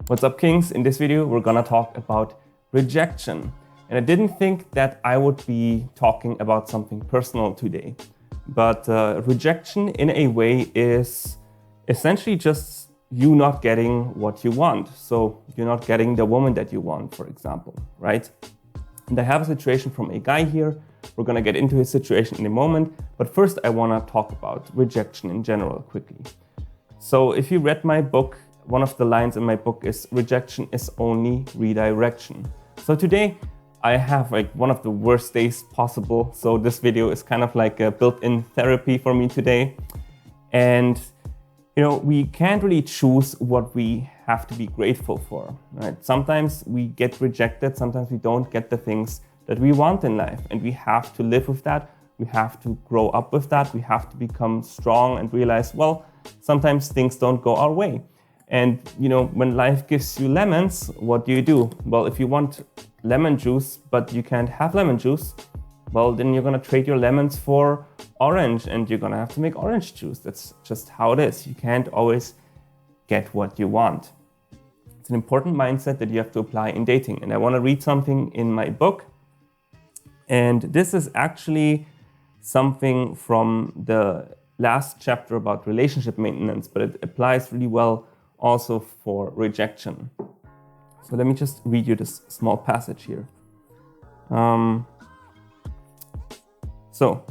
What's up, Kings? In this video, we're gonna talk about rejection. And I didn't think that I would be talking about something personal today, but rejection in a way is essentially just you not getting what you want. So you're not getting the woman that you want, for example, right? And I have a situation from a guy here. We're gonna get into his situation in a moment, but first I wanna talk about rejection in general quickly. So if you read my book, one of the lines in my book is rejection is only redirection. So today I have one of the worst days possible. So this video is kind of like a built-in therapy for me today. And we can't really choose what we have to be grateful for, right? Sometimes we get rejected, sometimes we don't get the things that we want in life, and we have to live with that. We have to grow up with that. We have to become strong and realize, well, sometimes things don't go our way. And when life gives you lemons, what do? Well, if you want lemon juice, but you can't have lemon juice, well, then you're gonna trade your lemons for orange and you're gonna have to make orange juice. That's just how it is. You can't always get what you want. It's an important mindset that you have to apply in dating. And I wanna read something in my book. And this is actually something from the last chapter about relationship maintenance, but it applies really well also for rejection. So let me just read you this small passage here. So,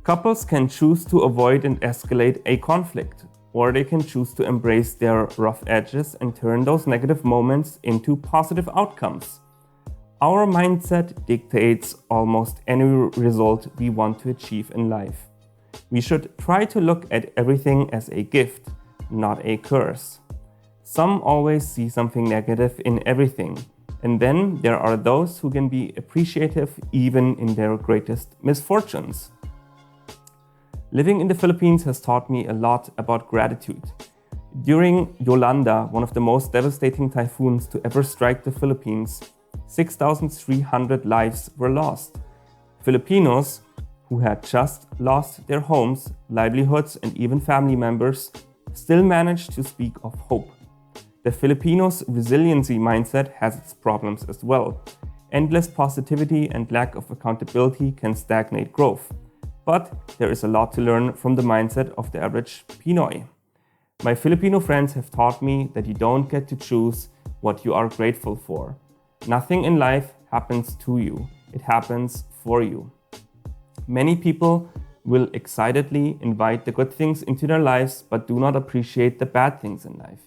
couples can choose to avoid and escalate a conflict, or they can choose to embrace their rough edges and turn those negative moments into positive outcomes. Our mindset dictates almost any result we want to achieve in life. We should try to look at everything as a gift, not a curse. Some always see something negative in everything, and then there are those who can be appreciative even in their greatest misfortunes. Living in the Philippines has taught me a lot about gratitude. During Yolanda, one of the most devastating typhoons to ever strike the Philippines, 6,300 lives were lost. Filipinos who had just lost their homes, livelihoods, and even family members still managed to speak of hope. The Filipinos' resiliency mindset has its problems as well. Endless positivity and lack of accountability can stagnate growth. But there is a lot to learn from the mindset of the average Pinoy. My Filipino friends have taught me that you don't get to choose what you are grateful for. Nothing in life happens to you. It happens for you. Many people will excitedly invite the good things into their lives, but do not appreciate the bad things in life.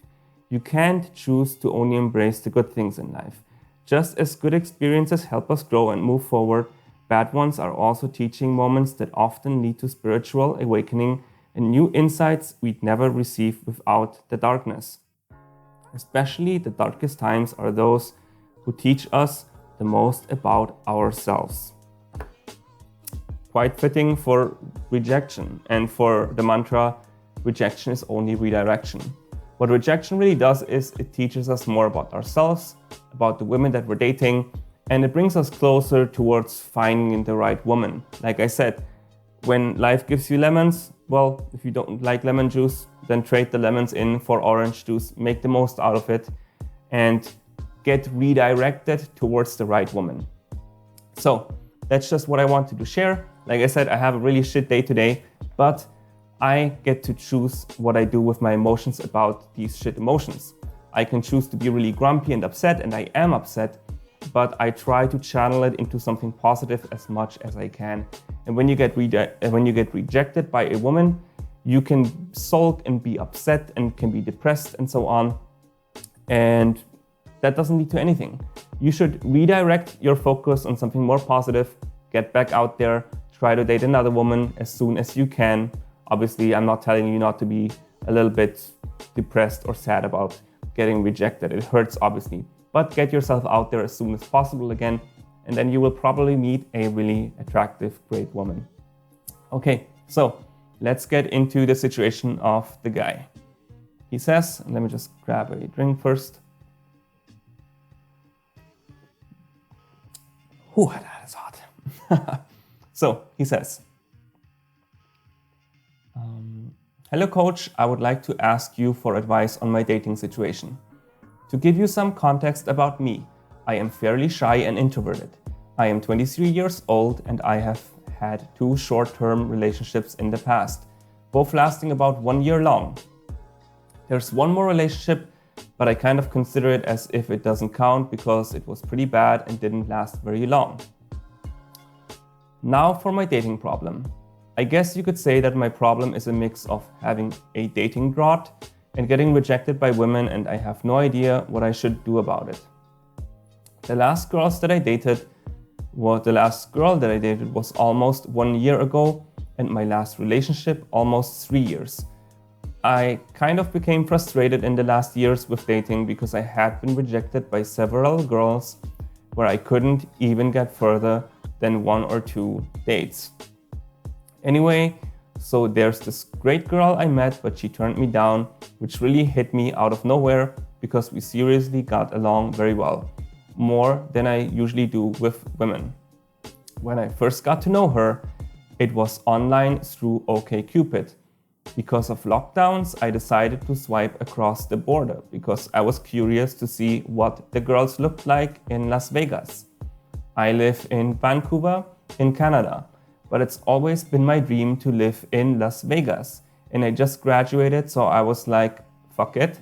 You can't choose to only embrace the good things in life. Just as good experiences help us grow and move forward, bad ones are also teaching moments that often lead to spiritual awakening and new insights we'd never receive without the darkness. Especially the darkest times are those who teach us the most about ourselves. Quite fitting for rejection and for the mantra, rejection is only redirection. What rejection really does is it teaches us more about ourselves, about the women that we're dating, and it brings us closer towards finding the right woman. Like I said, when life gives you lemons, well, if you don't like lemon juice, then trade the lemons in for orange juice, make the most out of it, and get redirected towards the right woman. So that's just what I wanted to share. Like I said, I have a really shit day today, but I get to choose what I do with my emotions about these shit emotions. I can choose to be really grumpy and upset, and I am upset, but I try to channel it into something positive as much as I can. And when you get rejected by a woman, you can sulk and be upset and can be depressed and so on. And that doesn't lead to anything. You should redirect your focus on something more positive, get back out there, try to date another woman as soon as you can. Obviously, I'm not telling you not to be a little bit depressed or sad about getting rejected. It hurts, obviously. But get yourself out there as soon as possible again, and then you will probably meet a really attractive, great woman. Okay, so let's get into the situation of the guy. He says, let me just grab a drink first. Whew, that is hot. So he says, Hello coach, I would like to ask you for advice on my dating situation. To give you some context about me, I am fairly shy and introverted. I am 23 years old and I have had 2 short-term relationships in the past, both lasting about 1 year long. There's one more relationship, but I kind of consider it as if it doesn't count because it was pretty bad and didn't last very long. Now for my dating problem. I guess you could say that my problem is a mix of having a dating drought and getting rejected by women, and I have no idea what I should do about it. The last girl that I dated was almost 1 year ago, and my last relationship almost 3 years. I kind of became frustrated in the last years with dating because I had been rejected by several girls where I couldn't even get further than 1 or 2 dates. Anyway, so there's this great girl I met, but she turned me down, which really hit me out of nowhere because we seriously got along very well, more than I usually do with women. When I first got to know her, it was online through OkCupid. Because of lockdowns, I decided to swipe across the border because I was curious to see what the girls looked like in Las Vegas. I live in Vancouver, in Canada, but it's always been my dream to live in Las Vegas. And I just graduated, so I was like, fuck it,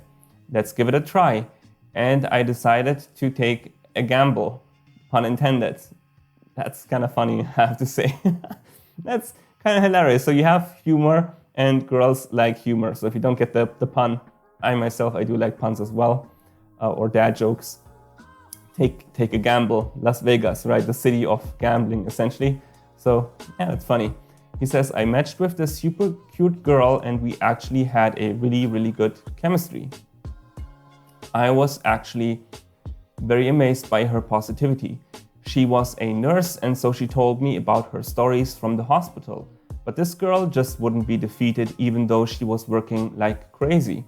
let's give it a try. And I decided to take a gamble, pun intended. That's kind of funny, I have to say. That's kind of hilarious. So you have humor, and girls like humor. So if you don't get the pun, I myself do like puns as well, or dad jokes. Take a gamble, Las Vegas, right? The city of gambling, essentially. So yeah, it's funny. He says, I matched with this super cute girl and we actually had a really, really good chemistry. I was actually very amazed by her positivity. She was a nurse, and so she told me about her stories from the hospital. But this girl just wouldn't be defeated even though she was working like crazy.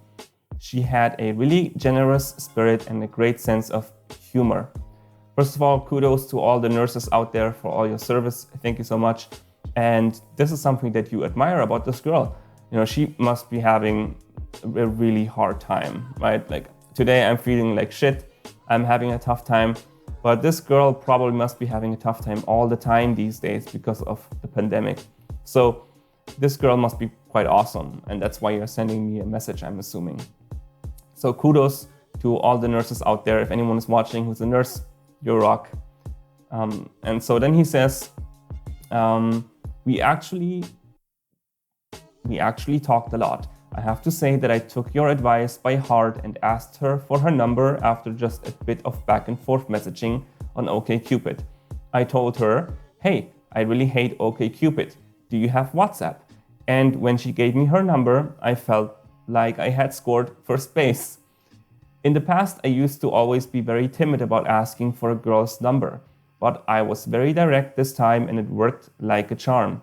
She had a really generous spirit and a great sense of humor. First of all, kudos to all the nurses out there for all your service. Thank you so much. And this is something that you admire about this girl. You know, she must be having a really hard time, right? Like today I'm feeling like shit. I'm having a tough time. But this girl probably must be having a tough time all the time these days because of the pandemic. So this girl must be quite awesome. And that's why you're sending me a message, I'm assuming. So kudos to all the nurses out there. If anyone is watching who's a nurse, you rock. And so then he says, we actually talked a lot. I have to say that I took your advice by heart and asked her for her number after just a bit of back and forth messaging on OkCupid. I told her, hey, I really hate OkCupid. Do you have WhatsApp? And when she gave me her number, I felt like I had scored first base. In the past, I used to always be very timid about asking for a girl's number, but I was very direct this time and it worked like a charm.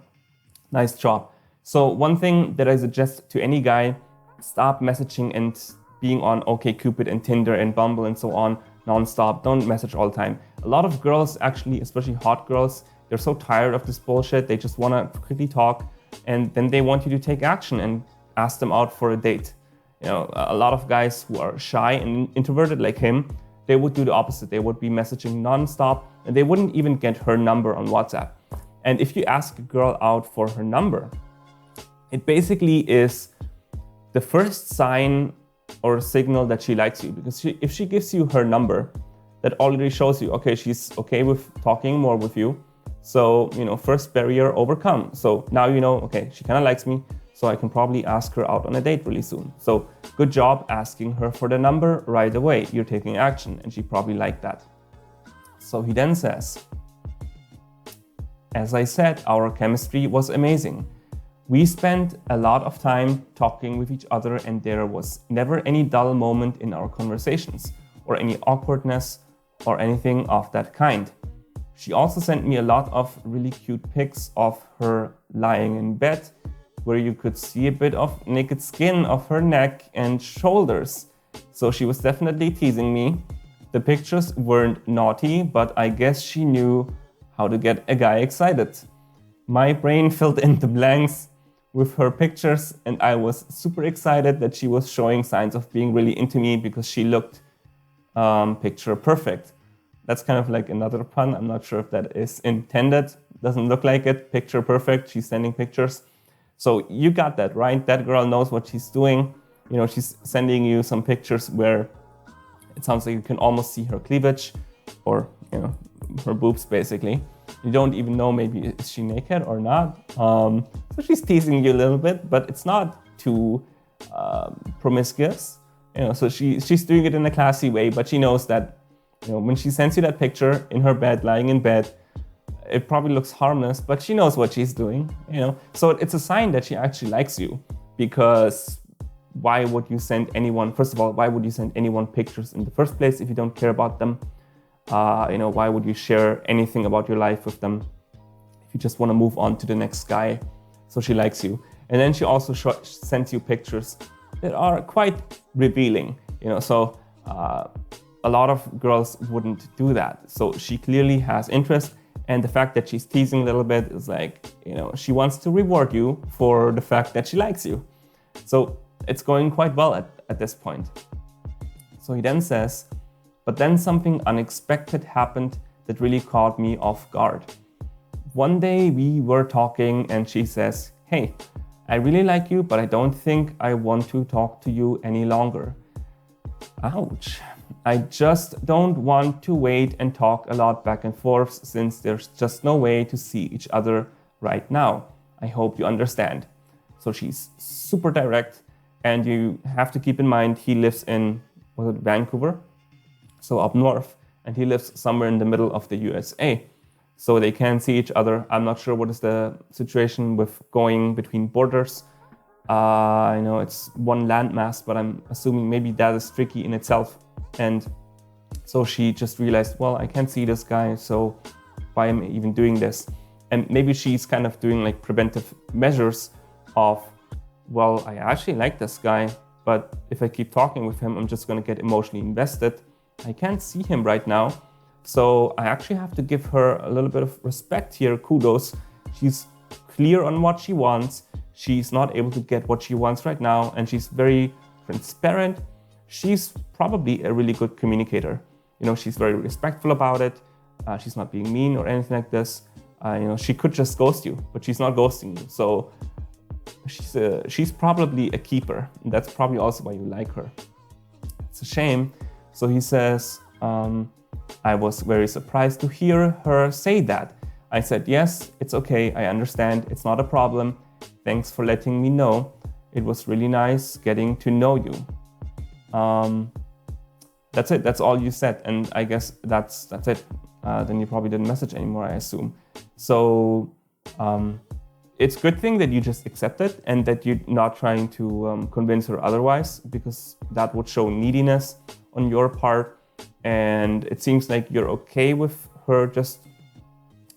Nice job. So one thing that I suggest to any guy, stop messaging and being on OkCupid and Tinder and Bumble and so on nonstop. Don't message all the time. A lot of girls, actually, especially hot girls, they're so tired of this bullshit. They just want to quickly talk and then they want you to take action and ask them out for a date. You know, a lot of guys who are shy and introverted like him, they would do the opposite. They would be messaging nonstop and they wouldn't even get her number on WhatsApp. And if you ask a girl out for her number, it basically is the first sign or signal that she likes you. Because if she gives you her number, that already shows you, okay, she's okay with talking more with you. So, you know, first barrier overcome. So now you know, okay, she kind of likes me, so I can probably ask her out on a date really soon. So good job asking her for the number right away. You're taking action and she probably liked that. So he then says, as I said, our chemistry was amazing. We spent a lot of time talking with each other and there was never any dull moment in our conversations or any awkwardness or anything of that kind. She also sent me a lot of really cute pics of her lying in bed where you could see a bit of naked skin of her neck and shoulders. So she was definitely teasing me. The pictures weren't naughty, but I guess she knew how to get a guy excited. My brain filled in the blanks with her pictures, and I was super excited that she was showing signs of being really into me because she looked picture perfect. That's kind of like another pun. I'm not sure if that is intended. Doesn't look like it. Picture perfect. She's sending pictures. So you got that, right? That girl knows what she's doing. You know, she's sending you some pictures where it sounds like you can almost see her cleavage or, you know, her boobs basically. You don't even know maybe is she naked or not. So she's teasing you a little bit, but it's not too promiscuous. You know, so she's doing it in a classy way, but she knows that, you know, when she sends you that picture in her bed, lying in bed, it probably looks harmless, but she knows what she's doing, you know. So it's a sign that she actually likes you, because why would you send anyone, first of all, why would you send anyone pictures in the first place if you don't care about them? You know, why would you share anything about your life with them if you just want to move on to the next guy? So she likes you. And then she also sends you pictures that are quite revealing, you know, so a lot of girls wouldn't do that. So she clearly has interest, and the fact that she's teasing a little bit is like, you know, she wants to reward you for the fact that she likes you. So it's going quite well at this point. So he then says, but then something unexpected happened that really caught me off guard. One day we were talking and she says, hey, I really like you, but I don't think I want to talk to you any longer. Ouch. I just don't want to wait and talk a lot back and forth since there's just no way to see each other right now. I hope you understand. So she's super direct, and you have to keep in mind he lives in Vancouver, so up north, and he lives somewhere in the middle of the USA. So they can see each other. I'm not sure what is the situation with going between borders. I know it's one landmass, but I'm assuming maybe that is tricky in itself. And so she just realized, well, I can't see this guy, so why am I even doing this? And maybe she's kind of doing like preventive measures of, well, I actually like this guy, but if I keep talking with him, I'm just going to get emotionally invested. I can't see him right now. So I actually have to give her a little bit of respect here, kudos. She's clear on what she wants. She's not able to get what she wants right now, and she's very transparent. She's probably a really good communicator. You know, she's very respectful about it. She's not being mean or anything like this. You know, she could just ghost you, but she's not ghosting you. So she's probably a keeper. And that's probably also why you like her. It's a shame. So he says, I was very surprised to hear her say that. I said, yes, it's okay. I understand. It's not a problem. Thanks for letting me know. It was really nice getting to know you. That's it. That's all you said. And I guess that's it. Then you probably didn't message anymore, I assume. So it's a good thing that you just accept it and that you're not trying to convince her otherwise, because that would show neediness on your part. And it seems like you're okay with her just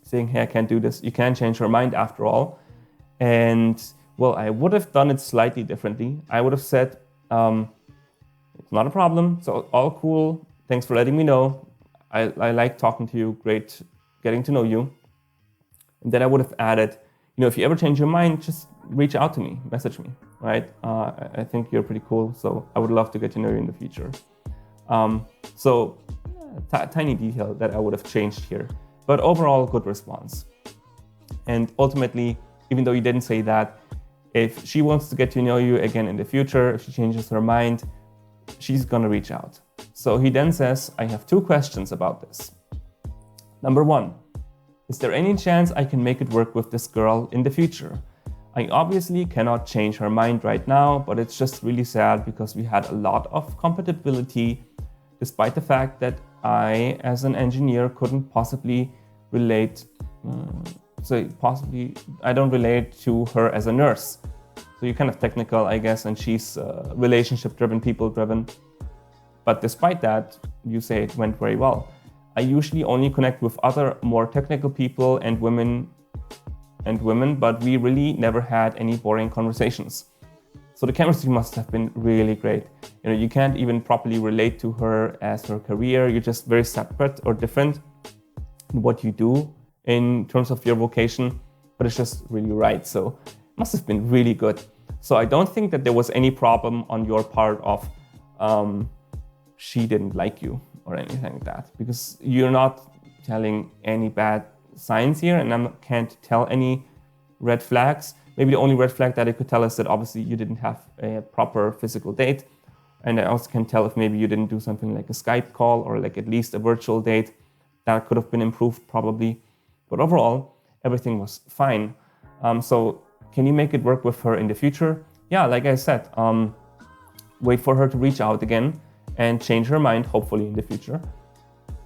saying, hey, I can't do this. You can't change her mind after all. And well, I would have done it slightly differently. I would have said, it's not a problem. So all cool. Thanks for letting me know. I like talking to you. Great getting to know you. And then I would have added, you know, if you ever change your mind, just reach out to me, message me, right? I think you're pretty cool. So I would love to get to know you in the future. So tiny detail that I would have changed here, but overall good response. And ultimately, even though you didn't say that, if she wants to get to know you again in the future, if she changes her mind, she's gonna reach out. So he then says, I have two questions about this. Number one, is there any chance I can make it work with this girl in the future? I obviously cannot change her mind right now, but it's just really sad because we had a lot of compatibility, despite the fact that I, as an engineer, couldn't possibly relate. I don't relate to her as a nurse. So you're kind of technical, I guess, and she's relationship-driven, people-driven. But despite that, you say it went very well. I usually only connect with other more technical people and women, but we really never had any boring conversations. So the chemistry must have been really great. You know, you can't even properly relate to her as her career. You're just very separate or different in what you do in terms of your vocation, but it's just really right. So must have been really good. So I don't think that there was any problem on your part of she didn't like you or anything like that, because you're not telling any bad signs here, and I can't tell any red flags. Maybe the only red flag that I could tell is that obviously you didn't have a proper physical date. And I also can tell if maybe you didn't do something like a Skype call or like at least a virtual date. That could have been improved probably. But overall, everything was fine. So can you make it work with her in the future? Yeah, like I said, wait for her to reach out again and change her mind, hopefully in the future.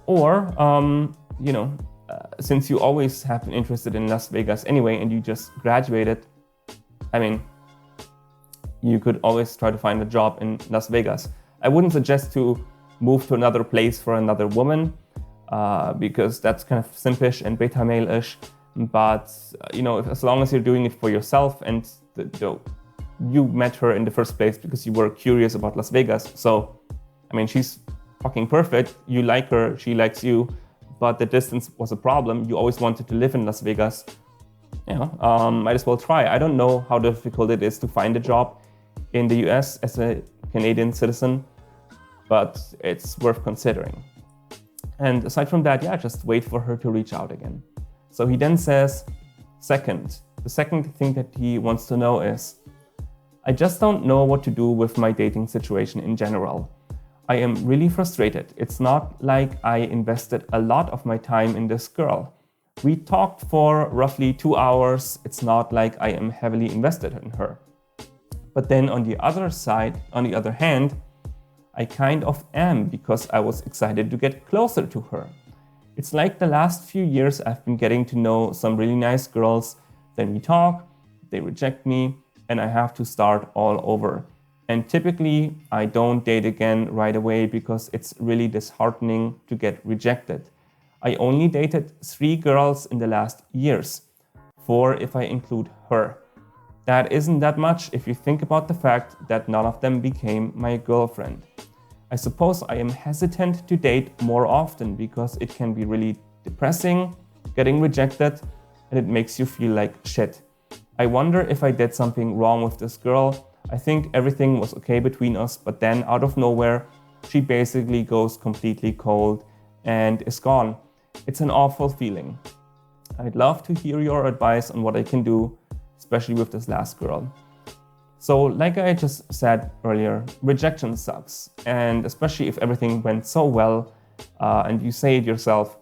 Or, since you always have been interested in Las Vegas anyway, and you just graduated, I mean, you could always try to find a job in Las Vegas. I wouldn't suggest to move to another place for another woman, because that's kind of simpish and beta male-ish. But, as long as you're doing it for yourself, and you met her in the first place because you were curious about Las Vegas. So, I mean, she's fucking perfect. You like her, she likes you, but the distance was a problem. You always wanted to live in Las Vegas. Might as well try. I don't know how difficult it is to find a job in the US as a Canadian citizen, but it's worth considering. And aside from that, just wait for her to reach out again. So he then says, the second thing that he wants to know is, I just don't know what to do with my dating situation in general. I am really frustrated. It's not like I invested a lot of my time in this girl. We talked for roughly 2 hours. It's not like I am heavily invested in her. But then on the other hand, I kind of am, because I was excited to get closer to her. It's like the last few years I've been getting to know some really nice girls. Then we talk, they reject me, and I have to start all over. And typically, I don't date again right away because it's really disheartening to get rejected. I only dated 3 girls in the last years, 4 if I include her. That isn't that much if you think about the fact that none of them became my girlfriend. I suppose I am hesitant to date more often because it can be really depressing, getting rejected, and it makes you feel like shit. I wonder if I did something wrong with this girl. I think everything was okay between us, but then out of nowhere, she basically goes completely cold and is gone. It's an awful feeling. I'd love to hear your advice on what I can do, especially with this last girl. So like I just said earlier, rejection sucks. And especially if everything went so well and you say it yourself,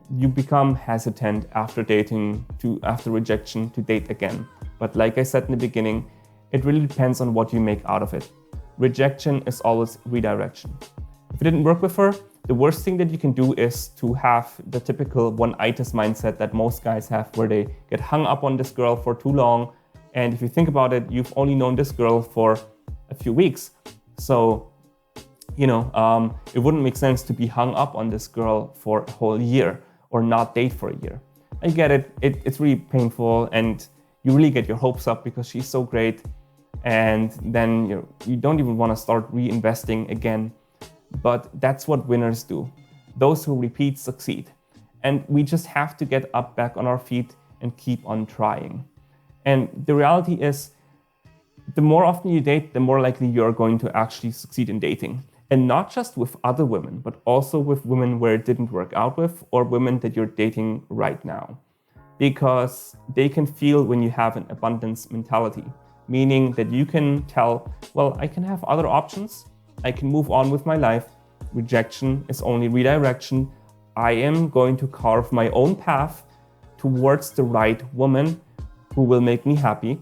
you become hesitant after rejection to date again. But like I said in the beginning, it really depends on what you make out of it. Rejection is always redirection. If it didn't work with her, the worst thing that you can do is to have the typical one-itis mindset that most guys have, where they get hung up on this girl for too long. And if you think about it, you've only known this girl for a few weeks. So, it wouldn't make sense to be hung up on this girl for a whole year or not date for a year. I get it. It's really painful, and you really get your hopes up because she's so great. And then you don't even want to start reinvesting again. But that's what winners do. Those who repeat succeed. And we just have to get up back on our feet and keep on trying. And the reality is, the more often you date, the more likely you're going to actually succeed in dating. And not just with other women, but also with women where it didn't work out with, or women that you're dating right now. Because they can feel when you have an abundance mentality, meaning that you can tell, well, I can have other options. I can move on with my life. Rejection is only redirection. I am going to carve my own path towards the right woman who will make me happy.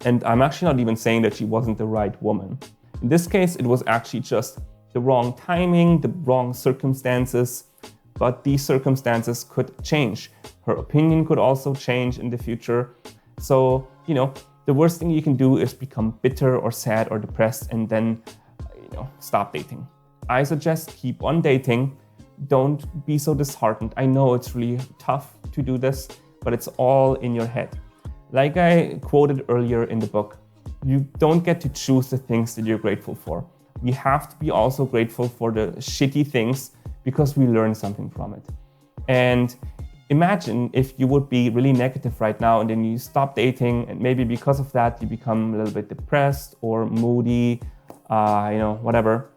And I'm actually not even saying that she wasn't the right woman. In this case, it was actually just the wrong timing, the wrong circumstances, but these circumstances could change. Her opinion could also change in the future. So, the worst thing you can do is become bitter or sad or depressed and then, stop dating. I suggest keep on dating. Don't be so disheartened. I know it's really tough to do this, but it's all in your head. Like I quoted earlier in the book, you don't get to choose the things that you're grateful for. We have to be also grateful for the shitty things because we learn something from it. And imagine if you would be really negative right now and then you stop dating, and maybe because of that you become a little bit depressed or moody, whatever.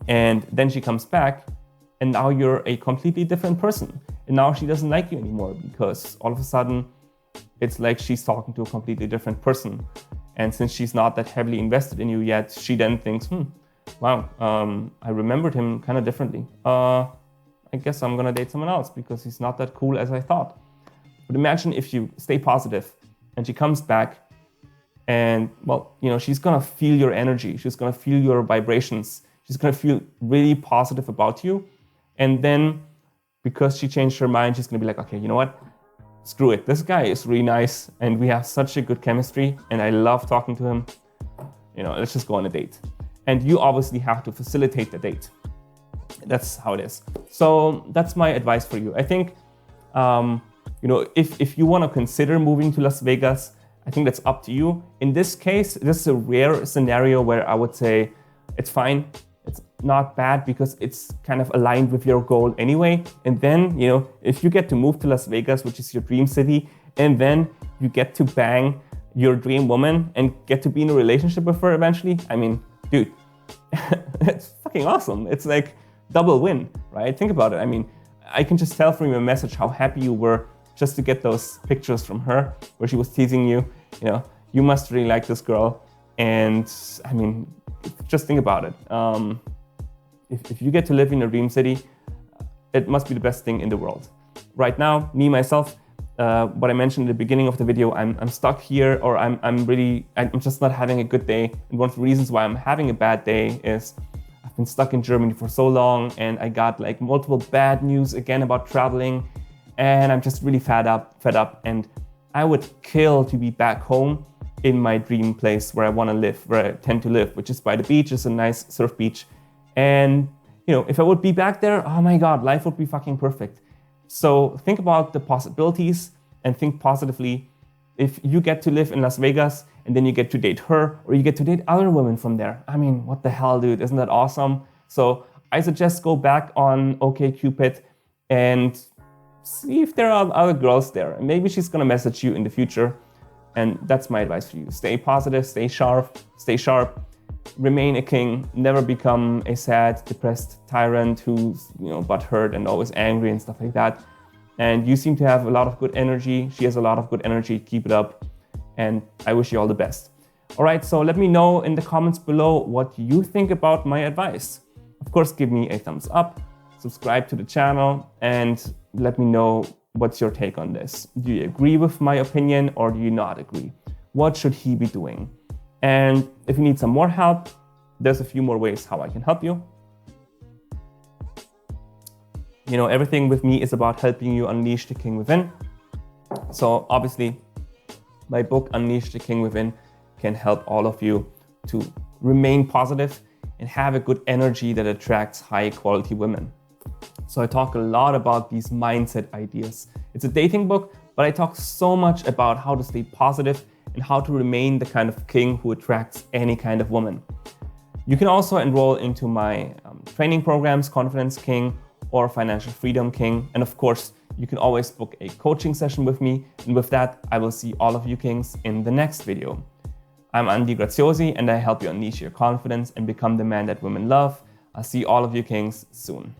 And then she comes back and now you're a completely different person. And now she doesn't like you anymore because all of a sudden it's like she's talking to a completely different person. And since she's not that heavily invested in you yet, she then thinks, wow, I remembered him kind of differently. I guess I'm gonna date someone else because he's not that cool as I thought. But imagine if you stay positive and she comes back and, she's gonna feel your energy. She's gonna feel your vibrations. She's gonna feel really positive about you. And then because she changed her mind, she's gonna be like, okay, you know what? Screw it. This guy is really nice and we have such a good chemistry and I love talking to him. Let's just go on a date. And you obviously have to facilitate the date. That's how it is. So that's my advice for you. I think, if you want to consider moving to Las Vegas, I think that's up to you. In this case, this is a rare scenario where I would say it's fine. It's not bad because it's kind of aligned with your goal anyway. And then, if you get to move to Las Vegas, which is your dream city, and then you get to bang your dream woman and get to be in a relationship with her eventually, I mean, dude, it's fucking awesome. It's like double win, right? Think about it. I mean, I can just tell from your message how happy you were just to get those pictures from her where she was teasing you. You must really like this girl. And I mean, just think about it. If you get to live in a dream city, it must be the best thing in the world. Right now, me, myself, what I mentioned in the beginning of the video, I'm stuck here, or I'm just not having a good day. And one of the reasons why I'm having a bad day is I've been stuck in Germany for so long and I got like multiple bad news again about traveling, and I'm just really fed up, and I would kill to be back home in my dream place where I want to live, where I tend to live, which is by the beach. It's a nice surf beach. And if I would be back there, oh my God, life would be fucking perfect. So think about the possibilities and think positively. If you get to live in Las Vegas and then you get to date her, or you get to date other women from there, I mean, what the hell, dude? Isn't that awesome? So I suggest go back on OkCupid and see if there are other girls there. And maybe she's gonna message you in the future. And that's my advice for you. Stay positive, stay sharp, remain a king, never become a sad, depressed tyrant who's butthurt and always angry and stuff like that. And you seem to have a lot of good energy. She has a lot of good energy. Keep it up. And I wish you all the best. All right, so let me know in the comments below what you think about my advice. Of course, give me a thumbs up, subscribe to the channel, and let me know what's your take on this. Do you agree with my opinion or do you not agree? What should he be doing? And if you need some more help, there's a few more ways how I can help you. Everything with me is about helping you unleash the king within. So obviously, my book, Unleash the King Within, can help all of you to remain positive and have a good energy that attracts high quality women. So I talk a lot about these mindset ideas. It's a dating book, but I talk so much about how to stay positive and how to remain the kind of king who attracts any kind of woman. You can also enroll into my training programs, Confidence King or Financial Freedom King. And of course, you can always book a coaching session with me. And with that, I will see all of you kings in the next video. I'm Andy Graziosi and I help you unleash your confidence and become the man that women love. I'll see all of you kings soon.